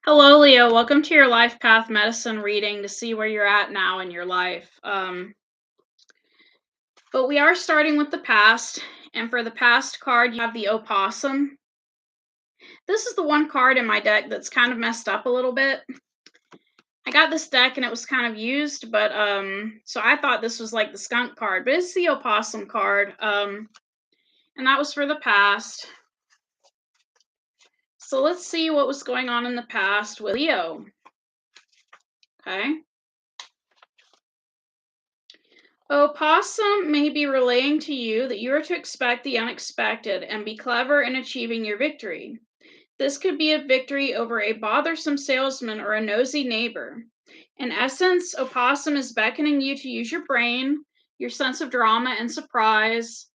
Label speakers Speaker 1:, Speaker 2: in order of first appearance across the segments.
Speaker 1: Hello, Leo. Welcome to your Life Path Medicine reading to see where you're at now in your life. But we are starting with the past, and for the past card, you have the opossum. This is the one card in my deck that's kind of messed up a little bit. I got this deck and it was kind of used, but so I thought this was like the skunk card, but it's the opossum card. And that was for the past. So let's see what was going on in the past with Leo. Okay. Opossum may be relaying to you that you are to expect the unexpected and be clever in achieving your victory. This could be a victory over a bothersome salesman or a nosy neighbor. In essence, Opossum is beckoning you to use your brain, your sense of drama and surprise,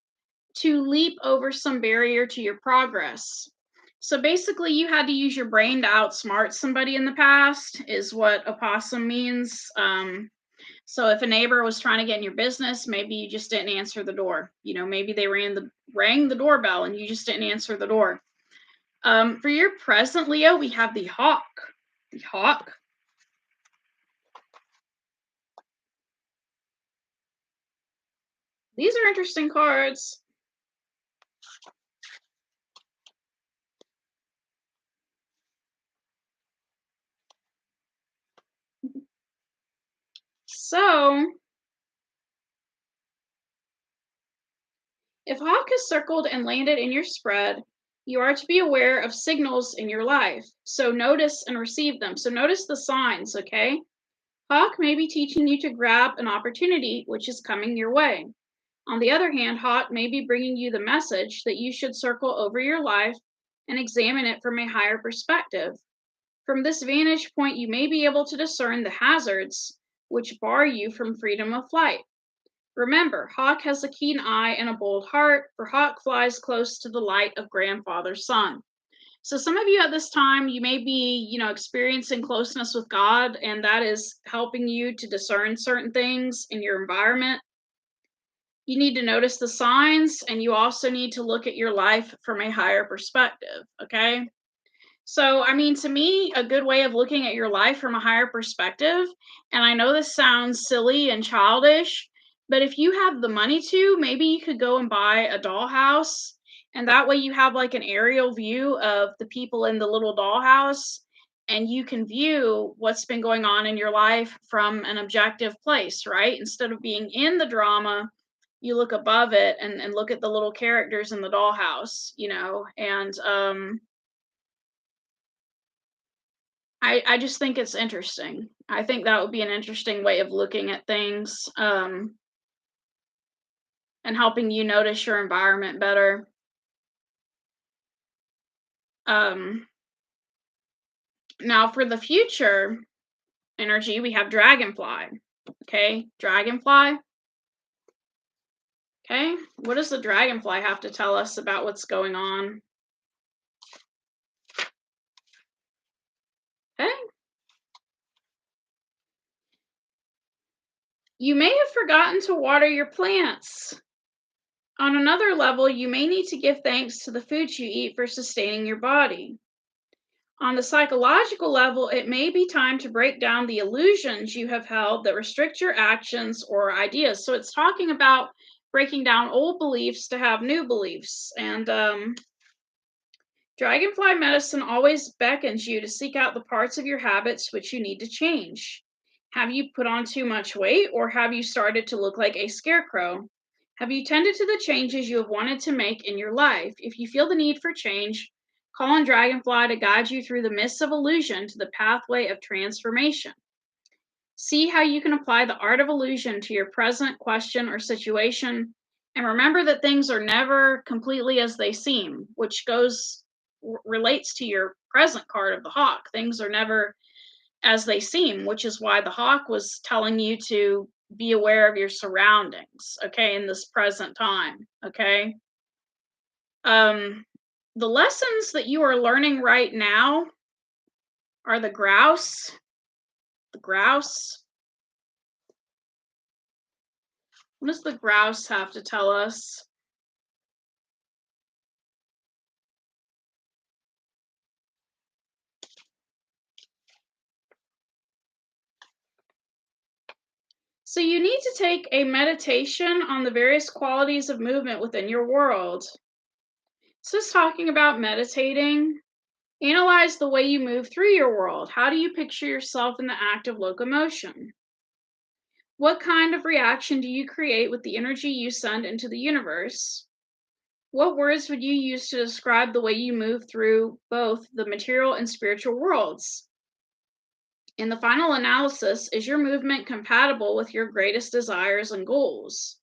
Speaker 1: to leap over some barrier to your progress. So basically, you had to use your brain to outsmart somebody in the past, is what Opossum means. So if a neighbor was trying to get in your business, maybe you just didn't answer the door. Maybe they rang the doorbell and you just didn't answer the door. For your present, Leo, we have the hawk. The hawk. These are interesting cards. So if hawk is circled and landed in your spread, you are to be aware of signals in your life. So notice and receive them. So notice the signs, okay? Hawk may be teaching you to grab an opportunity which is coming your way. On the other hand, Hawk may be bringing you the message that you should circle over your life and examine it from a higher perspective. From this vantage point, you may be able to discern the hazards which bar you from freedom of flight. Remember, Hawk has a keen eye and a bold heart, for Hawk flies close to the light of grandfather's son. So some of you at this time, you may be, experiencing closeness with God, and that is helping you to discern certain things in your environment. You need to notice the signs, and you also need to look at your life from a higher perspective, okay? So, I mean, to me, a good way of looking at your life from a higher perspective, and I know this sounds silly and childish, but if you have the money to, maybe you could go and buy a dollhouse, and that way you have like an aerial view of the people in the little dollhouse, and you can view what's been going on in your life from an objective place, right? Instead of being in the drama, you look above it and look at the little characters in the dollhouse, and I just think it's interesting. I think that would be an interesting way of looking at things, and helping you notice your environment better. Um, Now, for the future energy, we have dragonfly. Okay, dragonfly. Okay, what does the dragonfly have to tell us about what's going on? Okay, you may have forgotten to water your plants. On another level, you may need to give thanks to the foods you eat for sustaining your body. On the psychological level, it may be time to break down the illusions you have held that restrict your actions or ideas. So it's talking about breaking down old beliefs to have new beliefs. And dragonfly medicine always beckons you to seek out the parts of your habits which you need to change. Have you put on too much weight, or have you started to look like a scarecrow? Have you tended to the changes you have wanted to make in your life? If you feel the need for change, call on Dragonfly to guide you through the mists of illusion to the pathway of transformation. See how you can apply the art of illusion to your present question or situation. And remember that things are never completely as they seem, which relates to your present card of the hawk. Things are never as they seem, which is why the hawk was telling you to be aware of your surroundings, okay, in this present time, okay? Um, the lessons that you are learning right now are the grouse. The grouse. What does the grouse have to tell us? So you need to take a meditation on the various qualities of movement within your world. So it's talking about meditating. Analyze the way you move through your world. How do you picture yourself in the act of locomotion? What kind of reaction do you create with the energy you send into the universe? What words would you use to describe the way you move through both the material and spiritual worlds? In the final analysis, is your movement compatible with your greatest desires and goals?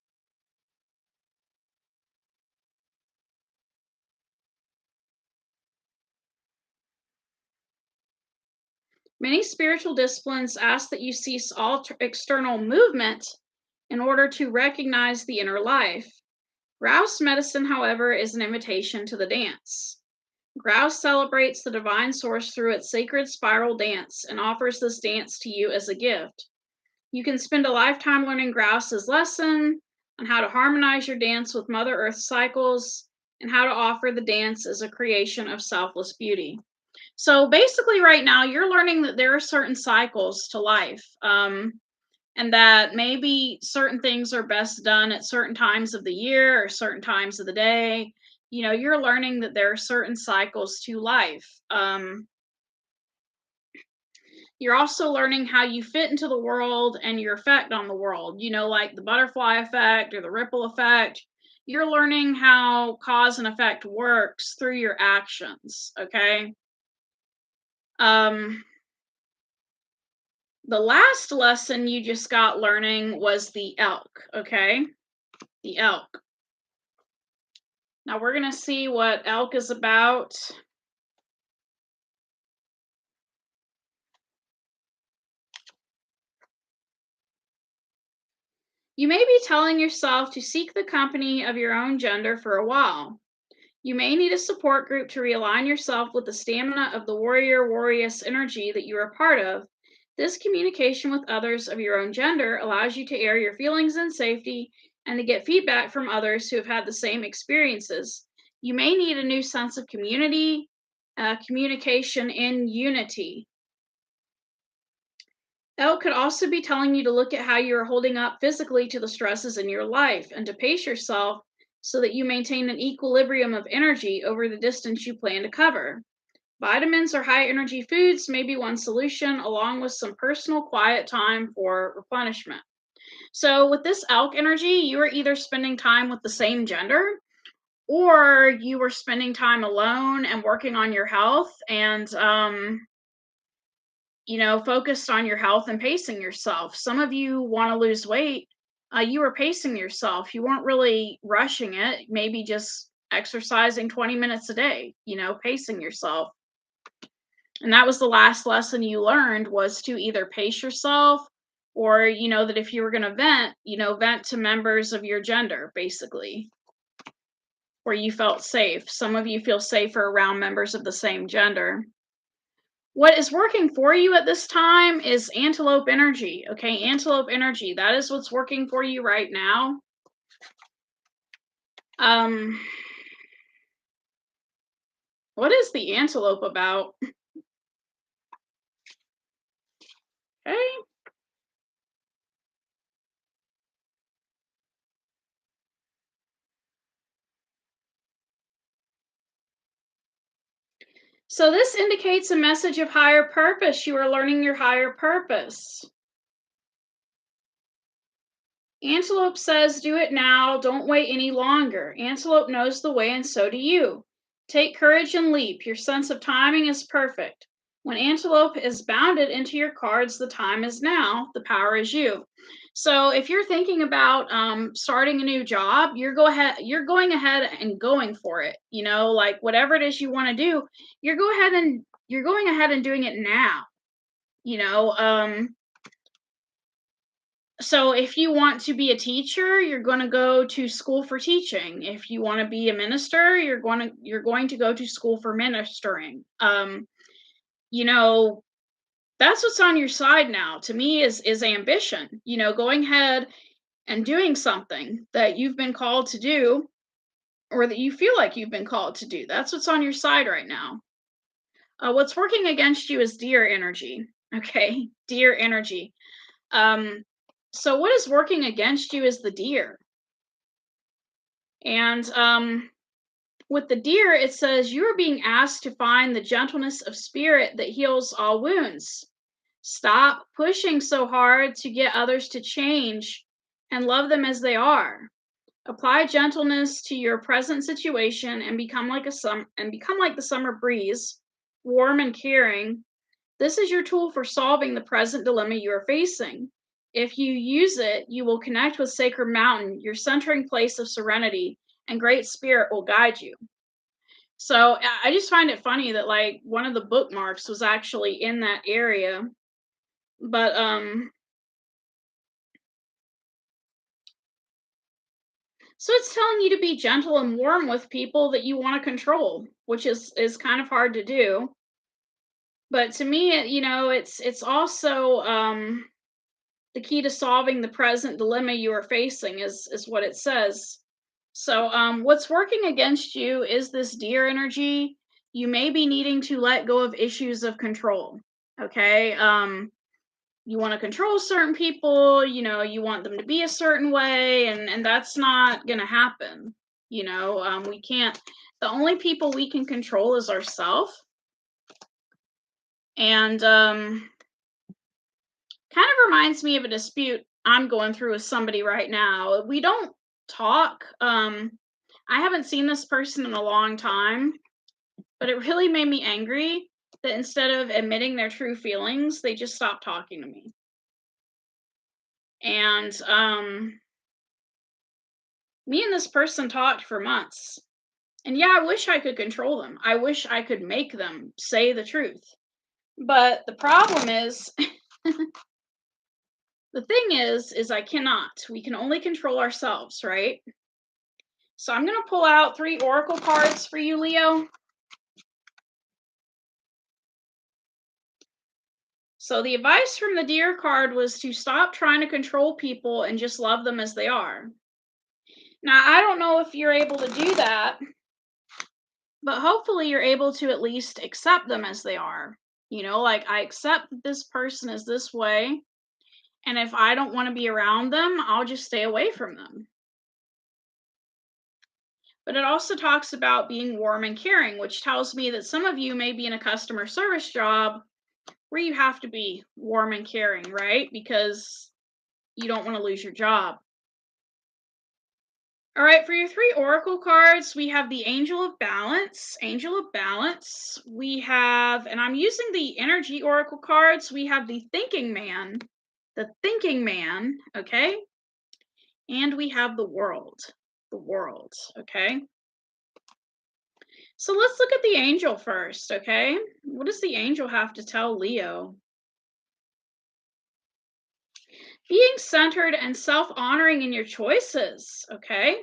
Speaker 1: Many spiritual disciplines ask that you cease all external movement in order to recognize the inner life. Grouse medicine, however, is an invitation to the dance. Grouse celebrates the divine source through its sacred spiral dance and offers this dance to you as a gift. You can spend a lifetime learning Grouse's lesson on how to harmonize your dance with Mother Earth's cycles and how to offer the dance as a creation of selfless beauty. So basically, right now, you're learning that there are certain cycles to life, and that maybe certain things are best done at certain times of the year or certain times of the day. You're learning that there are certain cycles to life. You're also learning how you fit into the world and your effect on the world, like the butterfly effect or the ripple effect. You're learning how cause and effect works through your actions, okay? Um, the last lesson you just got learning was the elk, okay? The elk. Now we're going to see what elk is about. You may be telling yourself to seek the company of your own gender for a while. You may need a support group to realign yourself with the stamina of the warrior-warrioress energy that you are part of. This communication with others of your own gender allows you to air your feelings in safety and to get feedback from others who have had the same experiences. You may need a new sense of community, communication in unity. Elle could also be telling you to look at how you're holding up physically to the stresses in your life and to pace yourself so that you maintain an equilibrium of energy over the distance you plan to cover. Vitamins or high energy foods may be one solution, along with some personal quiet time for replenishment. So, with this elk energy, you are either spending time with the same gender or you are spending time alone and working on your health and, focused on your health and pacing yourself. Some of you want to lose weight. You were pacing yourself. You weren't really rushing it, maybe just exercising 20 minutes a day, pacing yourself. And that was the last lesson you learned, was to either pace yourself or, that if you were going to vent, vent to members of your gender, basically, where you felt safe. Some of you feel safer around members of the same gender. What is working for you at this time is antelope energy. Okay, antelope energy. That is what's working for you right now. Um, what is the antelope about? Okay. So this indicates a message of higher purpose. You are learning your higher purpose. Antelope says, do it now. Don't wait any longer. Antelope knows the way, and so do you. Take courage and leap. Your sense of timing is perfect. When Antelope is bounded into your cards, the time is now. The power is you. So if you're thinking about starting a new job, you're going ahead and going for it. Like whatever it is you want to do, you're going ahead and doing it now. You know, so if you want to be a teacher, you're going to go to school for teaching. If you want to be a minister, you're going to go to school for ministering. You know, that's what's on your side now. To me, is ambition. Going ahead and doing something that you've been called to do, or that you feel like you've been called to do. That's what's on your side right now. What's working against you is deer energy. Okay, deer energy. Um, So what is working against you is the deer. And with the deer, it says you are being asked to find the gentleness of spirit that heals all wounds. Stop pushing so hard to get others to change and love them as they are. Apply gentleness to your present situation and become like the summer breeze, warm and caring. This is your tool for solving the present dilemma you are facing. If you use it, you will connect with Sacred Mountain, your centering place of serenity, and Great Spirit will guide you. So I just find it funny that like one of the bookmarks was actually in that area. But so it's telling you to be gentle and warm with people that you want to control, which is kind of hard to do. But to me, it's also the key to solving the present dilemma you are facing is what it says. So what's working against you is this deer energy. You may be needing to let go of issues of control. Okay. You want to control certain people, you want them to be a certain way, and that's not going to happen. We can't. The only people we can control is ourselves. And kind of reminds me of a dispute I'm going through with somebody right now. We don't talk. I haven't seen this person in a long time, but it really made me angry that instead of admitting their true feelings, they just stopped talking to me. And me and this person talked for months. And yeah, I wish I could control them. I wish I could make them say the truth. But the problem is, the thing is I cannot. We can only control ourselves, right? So I'm going to pull out 3 oracle cards for you, Leo. So the advice from the deer card was to stop trying to control people and just love them as they are. Now, I don't know if you're able to do that, but hopefully you're able to at least accept them as they are. Like I accept that this person is this way, and if I don't want to be around them, I'll just stay away from them. But it also talks about being warm and caring, which tells me that some of you may be in a customer service job where you have to be warm and caring, right? Because you don't want to lose your job. All right, for your 3 oracle cards, we have the Angel of Balance. Angel of Balance. We have, and I'm using the energy oracle cards, we have the Thinking Man. The Thinking Man, okay? And we have the World. The World, okay? So let's look at the angel first, okay? What does the angel have to tell Leo? Being centered and self-honoring in your choices, okay?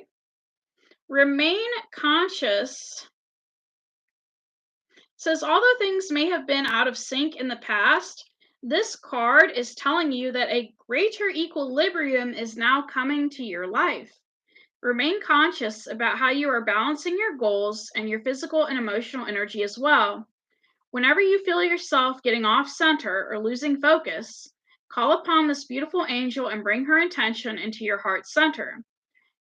Speaker 1: Remain conscious. Says, although things may have been out of sync in the past, this card is telling you that a greater equilibrium is now coming to your life. Remain conscious about how you are balancing your goals and your physical and emotional energy as well. Whenever you feel yourself getting off center or losing focus, call upon this beautiful angel and bring her intention into your heart center.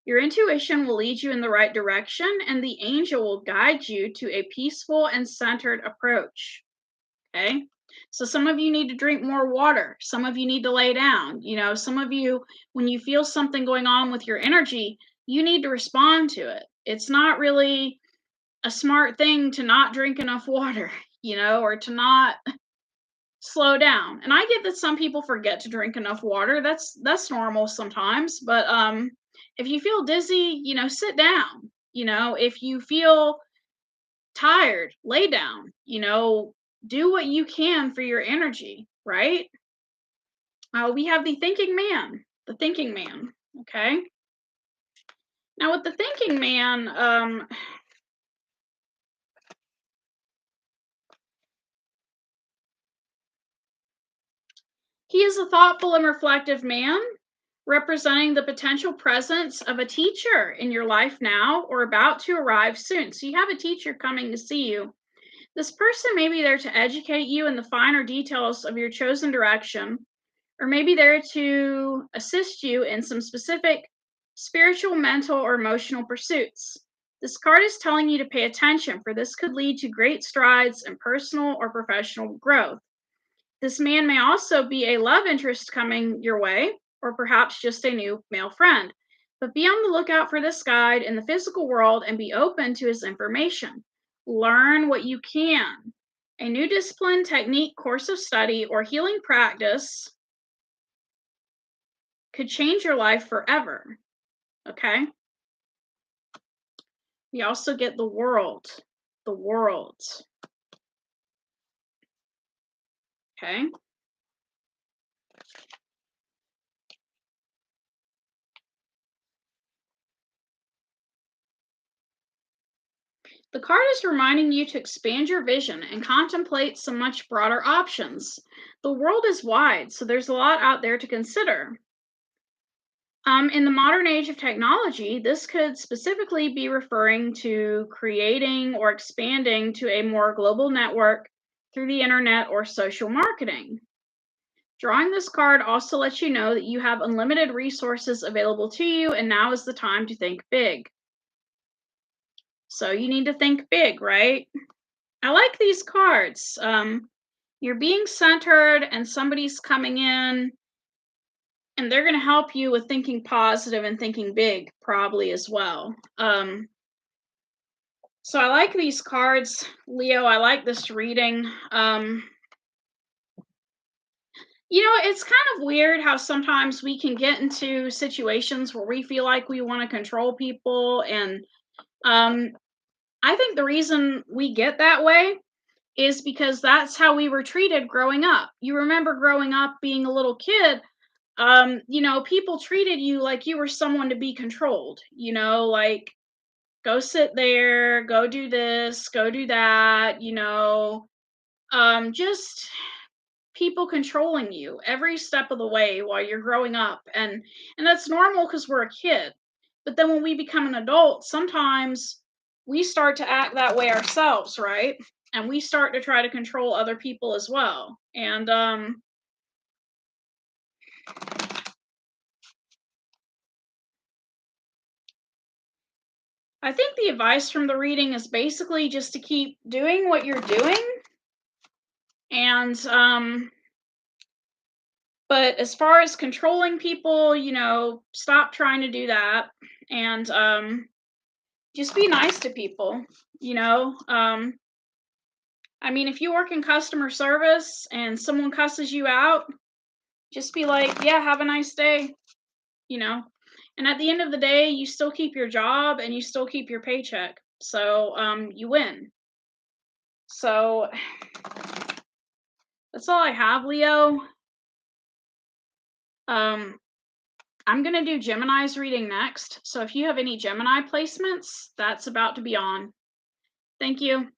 Speaker 1: Your intuition will lead you in the right direction, and the angel will guide you to a peaceful and centered approach. Okay? So some of you need to drink more water. Some of you need to lay down. Some of you, when you feel something going on with your energy, you need to respond to it. It's not really a smart thing to not drink enough water, or to not slow down. And I get that some people forget to drink enough water. That's normal sometimes, but if you feel dizzy, sit down. If you feel tired, lay down. Do what you can for your energy, right? We have the Thinking Man. The Thinking Man, okay? Now with the Thinking Man, he is a thoughtful and reflective man, representing the potential presence of a teacher in your life now or about to arrive soon. So you have a teacher coming to see you. This person may be there to educate you in the finer details of your chosen direction, or maybe they're to assist you in some specific spiritual, mental, or emotional pursuits. This card is telling you to pay attention, for this could lead to great strides in personal or professional growth. This man may also be a love interest coming your way, or perhaps just a new male friend. But be on the lookout for this guide in the physical world and be open to his information. Learn what you can. A new discipline, technique, course of study, or healing practice could change your life forever. Okay? We also get the world. The world. Okay? The card is reminding you to expand your vision and contemplate some much broader options. The world is wide, so there's a lot out there to consider. In the modern age of technology, this could specifically be referring to creating or expanding to a more global network through the internet or social marketing. Drawing this card also lets you know that you have unlimited resources available to you, and now is the time to think big. So you need to think big, right? I like these cards. You're being centered, and somebody's coming in, and they're going to help you with thinking positive and thinking big, probably as well. So I like these cards, Leo. I like this reading. It's kind of weird how sometimes we can get into situations where we feel like we want to control people. And I think the reason we get that way is because that's how we were treated growing up. You remember growing up being a little kid, people treated you like you were someone to be controlled, like go sit there, go do this, go do that, just people controlling you every step of the way while you're growing up. And that's normal because we're a kid. But then when we become an adult, sometimes we start to act that way ourselves, right? And we start to try to control other people as well. And I think the advice from the reading is basically just to keep doing what you're doing. And but as far as controlling people, stop trying to do that. And just be nice to people, you know. I mean, if you work in customer service and someone cusses you out, just be like, yeah, have a nice day, you know. And at the end of the day, you still keep your job and you still keep your paycheck. So you win. So that's all I have, Leo. Um, I'm going to do Gemini's reading next. So if you have any Gemini placements, that's about to be on. Thank you.